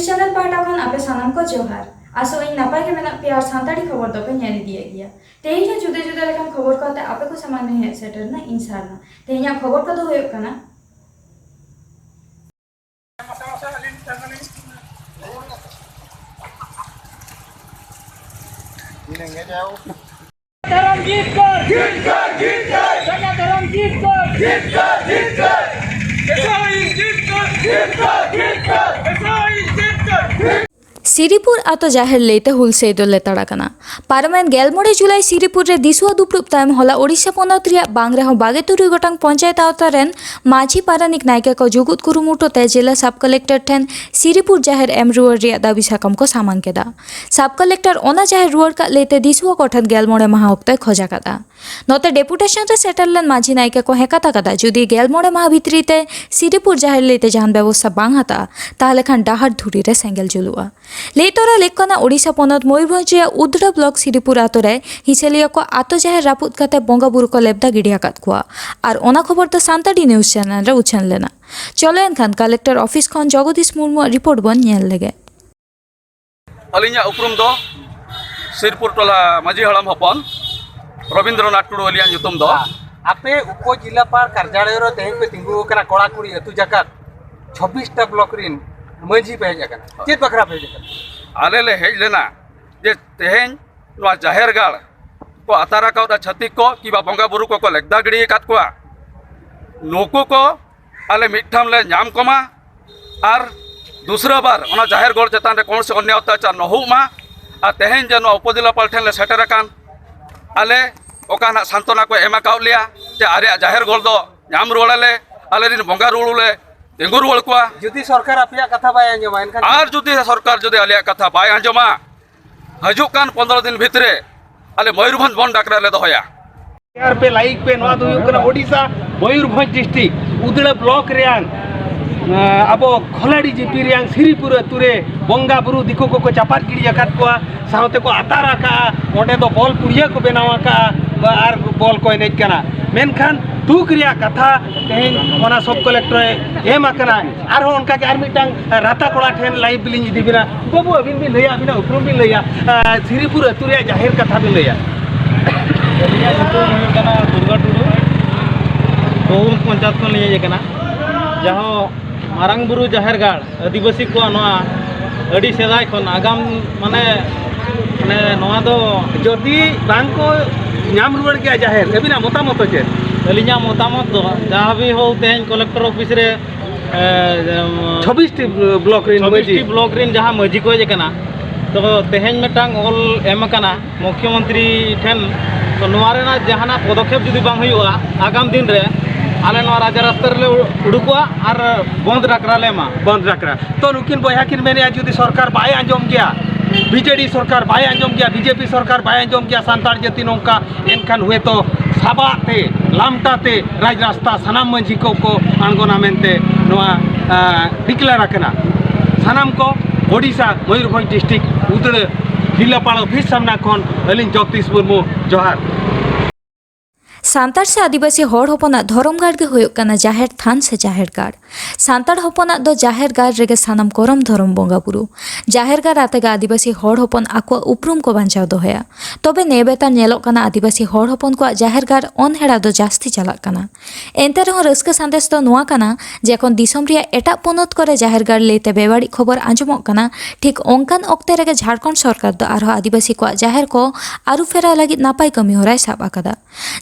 News channel पाटा खन आपे सानाम को जोहार आसो इन नापाय के मेना प्यार सांताड़ी खबर दो पे नेली दिए गया तेहिया जुदे जुदे लेखन खबर को आते आपे को सामान हे सेटर ना इंसार ना तेहिया खबर को दो होयो कना धर्म जीत कर सना धर्म जीत कर सिरीपुर आतो जाहिर लेते हुलसे दो लेताड़ा कना पार्लामेंट गेलमोड़े जुलाई सिरीपुर रे दिसुआ दुप्रुप तायम होला ओडिशा पोनत रिया बांग्रे हो 22 गोटांग पंचायत आवतारेन माझी पारानिक नायका को जुगुत कुरुमुटो ते जिला सब कलेक्टर ठेन सिरीपुर जाहिर एम रुआर रिया दाबी साकम को सामान केदा सब कलेक्टर ओना जाहिर रुआर का लेते दिसुआ कोठन गेलमोड़े माह ओक्ते खोजा कदा नोते डेपुटेशन रे सेटललेन माझी नायका को हेकाता कदा जुदी गेलमोड़े माह भितरीते सिरीपुर जाहिर लेते जहान व्यवस्था बांग हाता ताहले खान डाहार धुरी रे सेंगेल जुलुआ लेतोरा लेखना ओडिशा पोनत मयूरभंज रिया उदड़ा ब्लॉक सिरीपुर आतोरे हिसेलिया को आतो जाहिर रापुत काते बोंगा बुरु को लेबदा गिडिया कात कुआ आर ओना खबर तो सांताड़ी न्यूज़ चैनल रे उछन लेना चलो एनखान कलेक्टर ऑफिस खन जगदीश मुर्मू रिपोर्ट बन नेल लेगे अलिया उपरुम दो सिरपुर टोला माझी हड़म हपन रविंद्रनाथ टुडू अलिया nyutum दो आपे उपजिलापाल कार्यालय रो तेहें पे तिंगु कना कोड़ा कुड़ी अतु जकात 26 टा ब्लॉक रिन मंझी पे हेज कना चेत बखरा पे हेज कना आले ले हेज लेना जे तेहें वा जाहेर गाड़ को आतारा का छत्तीक को कि बा बंगा बुरु को लेगदा गिड़ी कात को नुकु को आले मिठाम ले नाम कोमा आर दूसरा बार ओना जाहेर गड़ चेतान रे कौन से अन्य अत्याचार न होमा आ तेहें जे उपजिलापाल ठेन ले सेटर कान आले ओकाना सांत्वना को एमा काउ लिया जे आरे जाहेर गड़ दो नाम रुवाले आले दिन बंगा रुवाले तेंगु रुवाल को जुदी सरकार आपिया कथा बाय आंजमा एनखान आर जुदी सरकार जुदी आलिया कथा बाय आंजमा हजु कान 15 दिन भितरे आले मयूरभंज बन डाकरा ले दोया यार पे लाइक पे नवा दो कना ओडिशा मयूरभंज डिस्ट्रिक्ट उदड़ा ब्लॉक रियान अब खोलाड़ी जीपी रियान सिरीपुर तुरे बंगा बुरु दिको को चापात गिड़ी जकात को सावते को आतारा का ओंडे दो बॉल पुड़िया को बनावा का आर बॉल को एनेज कना मेनखान दुख रिया कथा तेहें ओना सब कलेक्टर एम आकना आर हो उनका के आर मिटांग राता कोड़ा ठेन लाइव बिलिंग इदी बिना बाबू अबिन भी लैया बिना उपरुम भी लैया सिरीपुर तुरे जाहिर कथा भी लैया एलिया तो कना दुर्गा टुडू तो पंचायत को लिए कना जहाँ मारांग बुरु जाहेर गाड़ आदिवासी को नवा अड़ी सेदाय खन आगाम माने माने नवा दो जदि बांग को नाम रुवाड़ के जाहेर एबिना मतामत चे अलिया मतामत दो जहाँ भी हो तेहें कलेक्टर ऑफिस रे 26 टी ब्लॉक रिन 26 टी ब्लॉक रिन जहाँ मजी को जेकना तो तेहें मिटांग ऑल एम कना मुख्यमंत्री ठेन तो नवारे ना जहाना पदक्षेप जुदी बांग हुआ आगाम दिन रे आले नवा राजा रास्ता रे उडुकुआ आर बंद राकरा लेमा बंद राकरा तो नुकिन बया किन मेने जुदी सरकार बाय आंजम गया बीजेडी सरकार बाय आंजम गया बीजेपी सरकार बाय आंजम गया सांताड़ जाति नोंका एनखान हुए तो साबाते लामटाते राज रास्ता सनाम मंझी को आंगोना मेनते नवा डिक्लेयर आकना सनाम को ओडिशा मयूरभंज डिस्ट्रिक्ट उदड़ जिलापाल ऑफिस सामना खन अलिन जगदीश मुर्मू जोहार सांताड़ से आदिवासी होड़ होपना धरमगाड़ के होयो कना जाहेर थान से जाहेर गाड़ सांताड़ होपना दो जाहेर गाड़ रेगे सानम करम धरम बोंगा बुरु जाहेर गाड़ आते आदिवासी होड़ होपन आको उपरुम को बांचाव दोहया तबे नेबेता नेलो कना आदिवासी होड़ होपन को जाहेर गाड़ अनहेड़ा दो जास्ती चलाक कना एनते रहो रस्का संदेश दो नुआ कना जे एखन दिसम रिया एटा पोनत करे जाहेर गाड़ लेते बेबाड़ी खबर आंजमक कना ठीक ओंकान ओक्ते रेगे झारखंड सरकार दो आरो आदिवासी को जाहेर को आरु फेरा लागित नापाय कमी होराय साब आकादा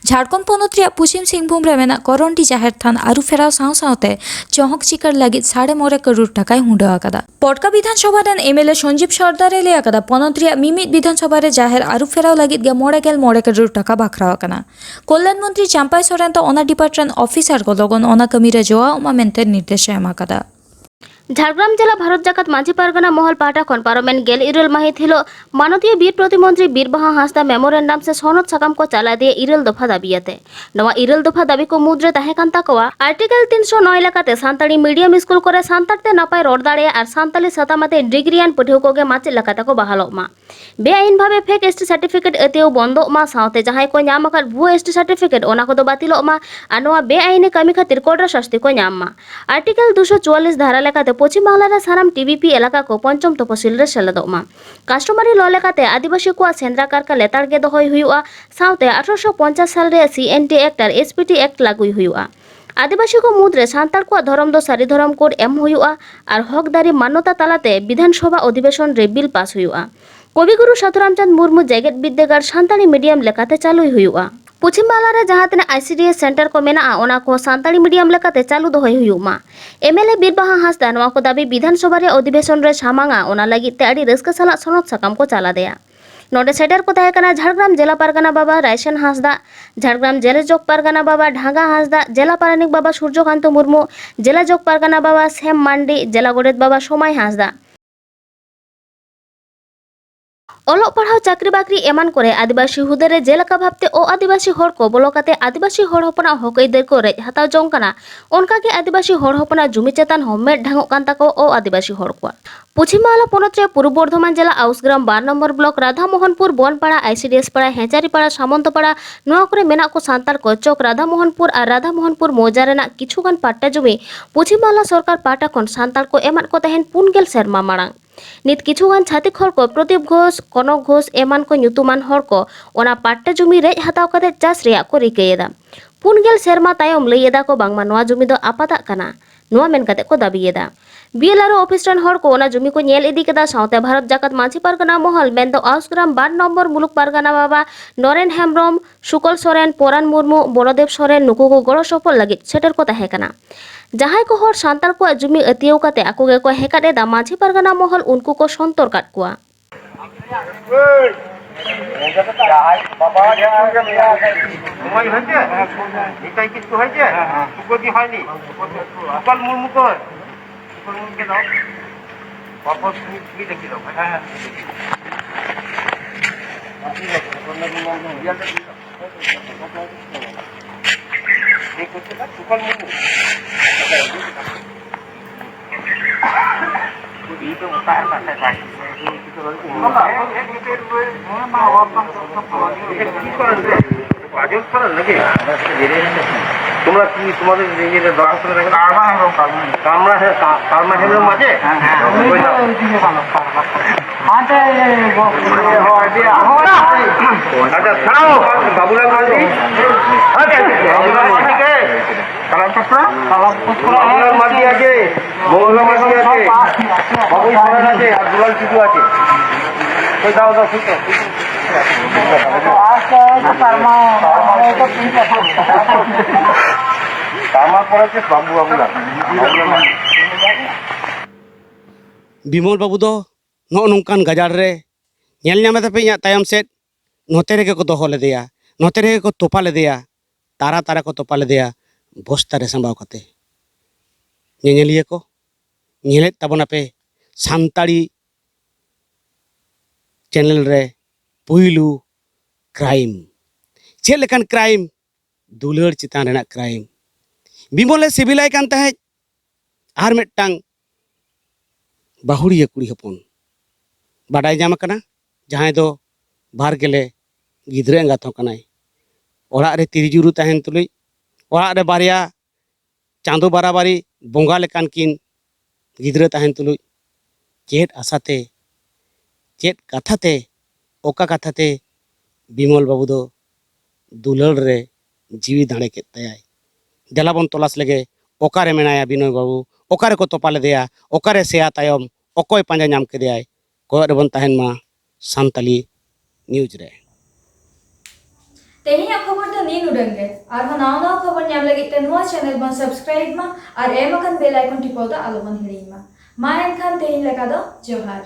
झारखंड पोनत रिया पश्चिम सिंहभूम रे मेना करंडी जाहेर थान आरु फेराव सावते चहक चिकार लगित 9.5 करोड़ टाकाय हुंडा आकादा पटका विधानसभा रेन एमएलए संजीव सरदारे ले आकादा पोनत रिया मिमिद विधानसभा रे जाहेर आरु फेराव लगित गे 9.5 करोड़ टाका बाखरा आकाना कल्याण मंत्री चांपाई सोरेन तो ओना डिपार्टमेंट ऑफिसर को लगन ओना कमी रे जोआ उमा मेनते निर्देश एम आकादा झारग्राम जिला भारत जाकात माझी पारगना महल पाटा खन पार्लामेंट गेल इरल माहित हिलो मानवीय वीर प्रतिमंत्री बीरबाहा हांसदा मेमोरेंडम से सनद साकाम को चला दिए इरल दफा दाबियाते नवा इरल दफा दाबी को मुद्रे ताहे कान ताकवा आर्टिकल 309 लेकाते सांताड़ी मीडियम स्कूल करे सांताड़ते नापाय रोड दाड़े आर सांताली सतामाते डिग्रीयान पठियो कोगे माचे लेकाते को बहालो मा बेआईन भावे फेक एसटी सर्टिफिकेट एतेओ बंदो मा सावते जहां को नाम अकाल भू एसटी सर्टिफिकेट ओना को दो बातिलो मा आ नवा बेआईने कमी खातिर कोडरा शास्ति को नाम मा आर्टिकल 244 धारा लेकाते पश्चिम बांगला रे सानाम टीबीपी एलाका को पंचम तपसिल रे सेलेदोग मा कास्टमारी ल लेकाते आदिवासी को सेंद्रा कारका लेतार गे दहय हुयुआ साउते 1850 साल रे सीएनटी एक्ट और एसपीटी एक्ट लागू हुयुआ आदिवासी को मुद्रे सांताल को धरम दो सारी धरम कोड एम हुयुआ और हकदारी मान्यता तालाते विधानसभा अधिवेशन रे बिल पास हुयुआ कविगुरु साधुरामचंद मुर्मू जेगेट विद्यागार सान्ताली मीडियम लेकाते चालू हुयुआ पश्चिम बांगला रे जहाँ तने आईसीडीएस सेंटर को मेना ओना को सान्ताली मीडियम लेकाते चालू दहय हुयुमा एमएलए बीरबाहा हांसदा नवा को दाबी विधानसभा रे अधिवेशन रे सामांगा ओना लगी ते आडी रस्का साला सनद साकाम को चाला देया नोडे सेटर को तहे कना झारग्राम जिला पारगाना बाबा रायसेन हांसदा झारग्राम जिला जोग पारगाना बाबा ढांगा हांसदा जिला पारानिक बाबा सूर्यकांत मुर्मू जिला जोग पारगाना बाबा सेम मांडी जिला गोडेत बाबा सोमाय हांसदा ओलोक पढ़ाव चाकरी बाकरी एमान करे आदिवासी हुदेरे जेलका भाबते ओ आदिवासी हर को बोलोकाते आदिवासी हर हपना हक आइदार को रेज हताव जंग कना ओनका के आदिवासी हर हपना जुमी चेतान हमेट ढांगो कान ताको ओ आदिवासी हर को पश्चिम बांगला पनत रे पूर्व बर्धमान जिला Ausgram 12 number block Radha Mohanpur Banpara ICDS पाड़ा हेचारीपाड़ा सामंतपाड़ा नवा करे मेना को सांताल को चौक राधा मोहनपुर और राधा मोहनपुर मौजा रेना किछुगान पाट्टा जमी पश्चिम बांगला सरकार पाटा खन सांताल को एमान को तहेन 4 सेरमा मांग नित किछुगान छातिक हर को प्रदीप घोष कनक घोष एमान को ᱧᱩᱛᱩᱢᱟᱱ हर को ओना पाट्टा जमी रेज हताव कते चास रेया को रिकेयेदा 4 सेरमा तायम लैयेदा को बांगमा नवा जमी दो आपाता कना नवा मेन कते को दाबियेदा बीएलआरओ ऑफिस रन हर को ओना जमी को नेल इदी केदा साउते भारत जाकत मांझी पारगाना महल मेन दो आउसग्राम 12 नंबर मुलुक पारगाना बाबा नरेन हेम्ब्रम सुकल सोरेन पोरान मुर्मू बड़देव सोरेन नुकु को गड़ो सफल लगी सेटर को तहे कना जहां को हर सांताल को जमी अतियव काते आको गे को हेकाट एदा मांझी पारगाना महल उनको को संतर काट कुआ তোমরা কি তোমাদের নিজেদের দরখাস্ত রাখো কারমা হেমরম আছে আচ্ছা ছাড়াও বাবুলাল মাঝি বাবুলাল মাঝি আছে মৌলা মাঝি আছে বাবুল সরেন আছে আর দুলাল চিটু আছে ওই দাও দাও ঠিক আছে बिमल बाबू दो नौकान गजार रे नेल नामे तपे इया तायम सेट नोते रेगे को दोहो लेदेया नोते रेगे को तोपा लेदेया तारा तारा को तोपा लेदेया बस्ता रे संभाव कते नेलिए को नेले तबना पे सांताड़ी चैनल रे पुइलू क्राइम चे लेकान क्राइम दुलड़ चितान रेना क्राइम बिमले सिविलाय कान तहे आर मिटांग बाहुड़िया कुड़ी हपन बाडाय जाम कना जहां दो बार गेले गिद्रे एंगात कनाय ओड़ा रे तिरिजुरु तहन तुलुई ओड़ा रे बारिया चांदो बाराबारी बोंगा लेकान किन गिद्रे तहन तुलुई चेट आसाते चेट कथाते ओका कथाते बिमल बाबू दो दुलड़ रे जीवी दाड़े के तयाय देलाबन तलाश लगे ओकारे मेनाया बिनय बाबू ओकारे को तोपा लेदेया ओकारे सेया तायम ओकोय पांजा नाम केदेयाय कोय रेबन तहन मा सान्ताली न्यूज रे तेहिया खबर तो नी नुडंगे और नाव खबर नाम लगी ते नुआ चैनल बन सब्सक्राइब मा और एमकन बेल आइकन टिपो दा आलो बन हिड़ी मा एनखान तेहिन लेका दो जोहार।